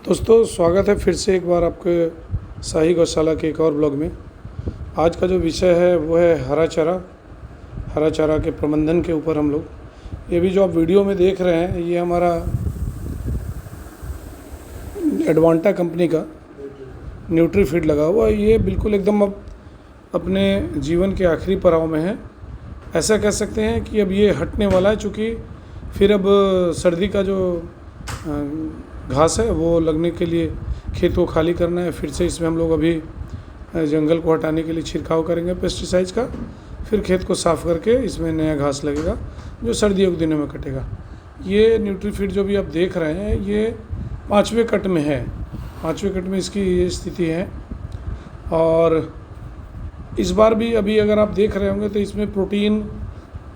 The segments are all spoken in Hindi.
दोस्तों स्वागत है फिर से एक बार आपके शाही गौशाला के एक और ब्लॉग में। आज का जो विषय है वो है हरा चारा के प्रबंधन के ऊपर हम लोग। ये भी जो आप वीडियो में देख रहे हैं ये हमारा एडवांटा कंपनी का न्यूट्रीफीड लगा हुआ है। ये बिल्कुल एकदम अब अपने जीवन के आखिरी पड़ाव में है, ऐसा कह सकते हैं कि अब ये हटने वाला है, चूँकि फिर अब सर्दी का जो घास है वो लगने के लिए खेत को खाली करना है। फिर से इसमें हम लोग अभी जंगल को हटाने के लिए छिड़काव करेंगे पेस्टिसाइड्स का, फिर खेत को साफ़ करके इसमें नया घास लगेगा जो सर्दियों के दिनों में कटेगा। ये न्यूट्रीफीड जो भी आप देख रहे हैं ये 5वें कट में है, 5वें कट में इसकी ये स्थिति है। और इस बार भी अभी अगर आप देख रहे होंगे तो इसमें प्रोटीन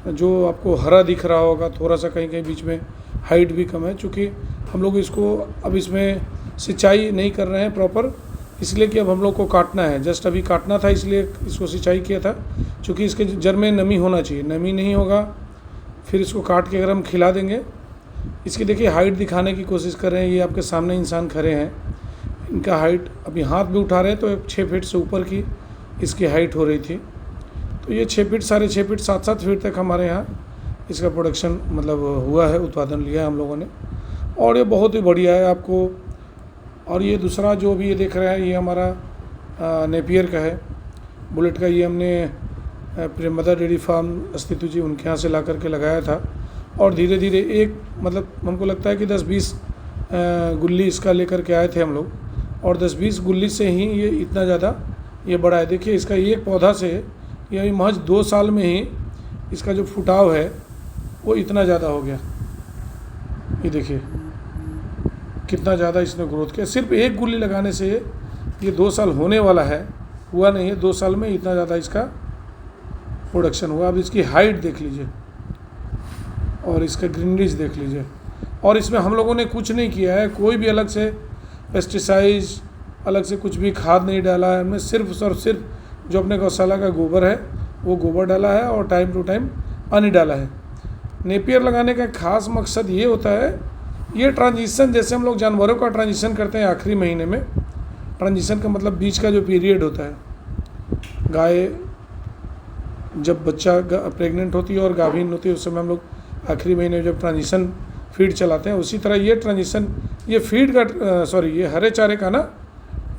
जो आपको हरा दिख रहा होगा, थोड़ा सा कहीं कहीं बीच में हाइट भी कम है, चूँकि हम लोग इसको अब इसमें सिंचाई नहीं कर रहे हैं प्रॉपर, इसलिए कि अब हम लोग को काटना है। जस्ट अभी काटना था इसलिए इसको सिंचाई किया था, क्योंकि इसके जड़ में नमी होना चाहिए। नमी नहीं होगा फिर इसको काट के अगर हम खिला देंगे। इसकी देखिए हाइट दिखाने की कोशिश कर रहे हैं, ये आपके सामने इंसान खड़े हैं, इनका हाइट अभी हाथ भी उठा रहे हैं तो 6 फीट से ऊपर की इसकी हाइट हो रही थी। तो ये 6 फीट 6.5 फीट 7-7 फीट तक हमारे यहाँ इसका प्रोडक्शन मतलब हुआ है, उत्पादन लिया है हम लोगों ने, और ये बहुत ही बढ़िया है आपको। और ये दूसरा जो भी ये देख रहे हैं ये हमारा नेपियर का है, बुलेट का। ये हमने प्रेमदा डेयरी फार्म अस्तित्व जी उनके यहाँ से ला करके लगाया था, और धीरे धीरे एक मतलब हमको लगता है कि 10-20 गुल्ली इसका लेकर के आए थे हम लोग, और 10-20 गुल्ली से ही ये इतना ज़्यादा ये बड़ा है। देखिए इसका एक पौधा से ये महज 2 साल में ही इसका जो फुटाव है वो इतना ज़्यादा हो गया। ये देखिए कितना ज़्यादा इसने ग्रोथ किया, सिर्फ एक गुल्ली लगाने से। ये 2 साल होने वाला है, हुआ नहीं है, 2 साल में इतना ज़्यादा इसका प्रोडक्शन हुआ। अब इसकी हाइट देख लीजिए और इसका ग्रीनरीज देख लीजिए। और इसमें हम लोगों ने कुछ नहीं किया है, कोई भी अलग से पेस्टिसाइड्स अलग से कुछ भी खाद नहीं डाला है। हमने सिर्फ और सिर्फ जो अपने गौशाला का गोबर है वो गोबर डाला है और टाइम टू टाइम पानी डाला है। नेपियर लगाने का खास मकसद ये होता है, ये ट्रांजिशन जैसे हम लोग जानवरों का ट्रांजिशन करते हैं आखिरी महीने में। ट्रांजिशन का मतलब बीच का जो पीरियड होता है, गाय जब बच्चा प्रेग्नेंट होती है और गाभिन होती है उस समय हम लोग आखिरी महीने में जब ट्रांजिशन फीड चलाते हैं, उसी तरह ये ट्रांजिशन ये फीड का ये हरे चारे का ना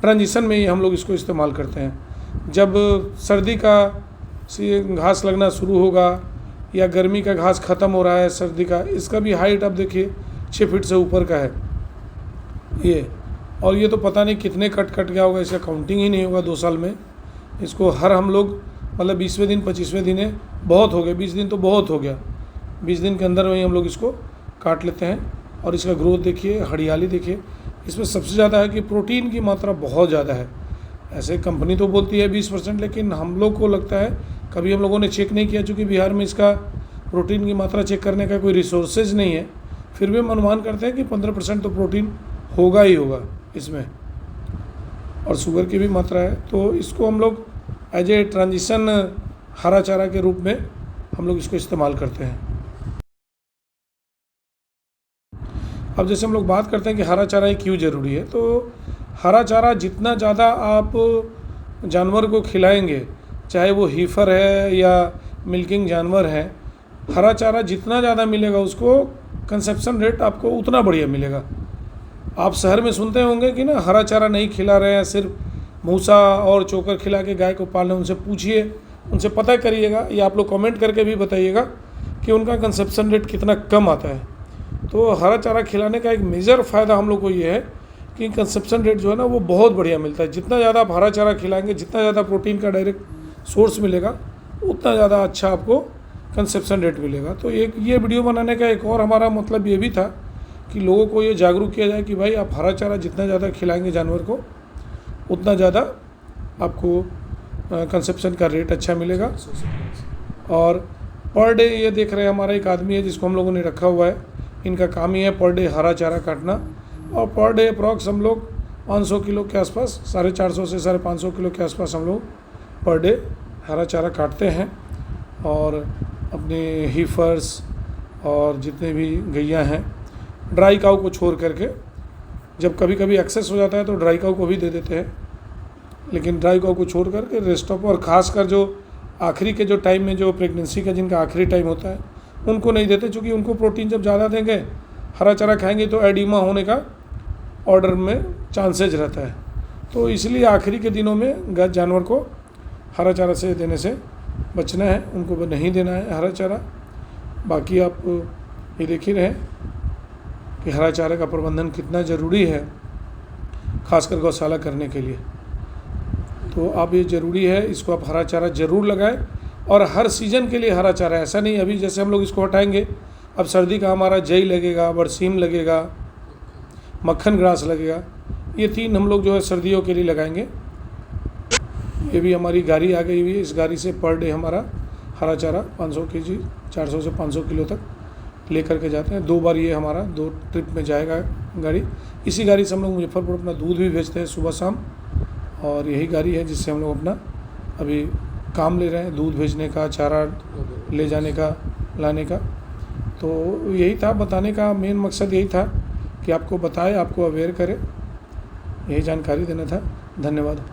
ट्रांजिशन में ही हम लोग इसको इस्तेमाल करते हैं। जब सर्दी का घास लगना शुरू होगा या गर्मी का घास ख़त्म हो रहा है सर्दी का, इसका भी हाइट अब देखिए 6 फीट से ऊपर का है ये। और ये तो पता नहीं कितने कट गया होगा, इसका काउंटिंग ही नहीं होगा 2 साल में। इसको हर हम लोग मतलब 20वें दिन 25वें दिन है, बहुत हो गया 20 दिन तो बहुत हो गया, 20 दिन के अंदर वही हम लोग इसको काट लेते हैं। और इसका ग्रोथ देखिए, हरियाली देखिए। इसमें सबसे ज़्यादा है कि प्रोटीन की मात्रा बहुत ज़्यादा है। ऐसे कंपनी तो बोलती है 20%, लेकिन हम लोग को लगता है, कभी हम लोगों ने चेक नहीं किया चूँकि बिहार में इसका प्रोटीन की मात्रा चेक करने का कोई रिसोर्सेज नहीं है, फिर भी हम अनुमान करते हैं कि 15% तो प्रोटीन होगा ही होगा इसमें, और शुगर की भी मात्रा है। तो इसको हम लोग एज ए ट्रांजिशन हरा चारा के रूप में हम लोग इसको इस्तेमाल करते हैं। अब जैसे हम लोग बात करते हैं कि हरा चारा ही क्यों ज़रूरी है, तो हरा चारा जितना ज़्यादा आप जानवर को खिलाएंगे, चाहे वो हीफर है या मिल्किंग जानवर है, हरा चारा जितना ज़्यादा मिलेगा उसको कंसेप्शन रेट आपको उतना बढ़िया मिलेगा। आप शहर में सुनते होंगे कि ना हरा चारा नहीं खिला रहे हैं, सिर्फ भूसा और चोकर खिला के गाय को पाल रहे हैं। उनसे पूछिए, उनसे पता करिएगा, या आप लोग कमेंट करके भी बताइएगा कि उनका कंसेप्शन रेट कितना कम आता है। तो हरा चारा खिलाने का एक मेजर फ़ायदा हम लोग को ये है कि कंसेप्शन रेट जो है ना वो बहुत बढ़िया मिलता है। जितना ज़्यादा आप हरा चारा खिलाएंगे, जितना ज़्यादा प्रोटीन का डायरेक्ट सोर्स मिलेगा, उतना ज़्यादा अच्छा आपको कंसेप्शन रेट मिलेगा। तो एक ये वीडियो बनाने का एक और हमारा मतलब ये भी था कि लोगों को ये जागरूक किया जाए कि भाई आप हरा चारा जितना ज़्यादा खिलाएंगे जानवर को, उतना ज़्यादा आपको कंसेप्शन का रेट अच्छा मिलेगा। और पर डे ये देख रहे हैं हमारा एक आदमी है जिसको हम लोगों ने रखा हुआ है, इनका काम ही है पर डे हरा चारा काटना। और पर डे अप्रॉक्स हम लोग 500 किलो के आसपास, 450 से 550 किलो के आसपास हम लोग पर डे हरा चारा काटते हैं। और अपने हीफर्स और जितने भी गैया हैं, ड्राई काऊ को छोड़ करके जब कभी कभी एक्सेस हो जाता है तो ड्राई काऊ को भी दे देते हैं, लेकिन ड्राई काऊ को छोड़ करके रेस्ट ऑफ, और ख़ासकर जो आखिरी के जो टाइम में जो प्रेगनेंसी का जिनका आखिरी टाइम होता है उनको नहीं देते, क्योंकि उनको प्रोटीन जब ज़्यादा देंगे, हरा चारा खाएंगे तो एडिमा होने का ऑर्डर में चांसेज रहता है। तो इसलिए आखिरी के दिनों में जानवर को हरा चारा से देने से बचना है, उनको नहीं देना है हरा चारा। बाकी आप ये देख ही रहे कि हरा चारे का प्रबंधन कितना ज़रूरी है, खासकर गौशाला करने के लिए। तो आप ये ज़रूरी है, इसको आप हरा चारा ज़रूर लगाएं, और हर सीज़न के लिए हरा चारा। ऐसा नहीं अभी जैसे हम लोग इसको हटाएंगे, अब सर्दी का हमारा जई लगेगा, बरसीम लगेगा, मक्खन ग्रास लगेगा, ये 3 हम लोग जो है सर्दियों के लिए लगाएंगे। ये भी हमारी गाड़ी आ गई हुई है, इस गाड़ी से पर डे हमारा हरा चारा 500 केजी 400 से 500 किलो तक लेकर के जाते हैं। 2 बार ये हमारा 2 ट्रिप में जाएगा गाड़ी। इसी गाड़ी से हम लोग मुजफ्फरपुर अपना दूध भी भेजते हैं सुबह शाम, और यही गाड़ी है जिससे हम लोग अपना अभी काम ले रहे हैं, दूध भेजने का, चारा ले जाने का, लाने का। तो यही था बताने का मेन मकसद, यही था कि आपको बताए, आपको अवेयर करें, यही जानकारी देना था। धन्यवाद।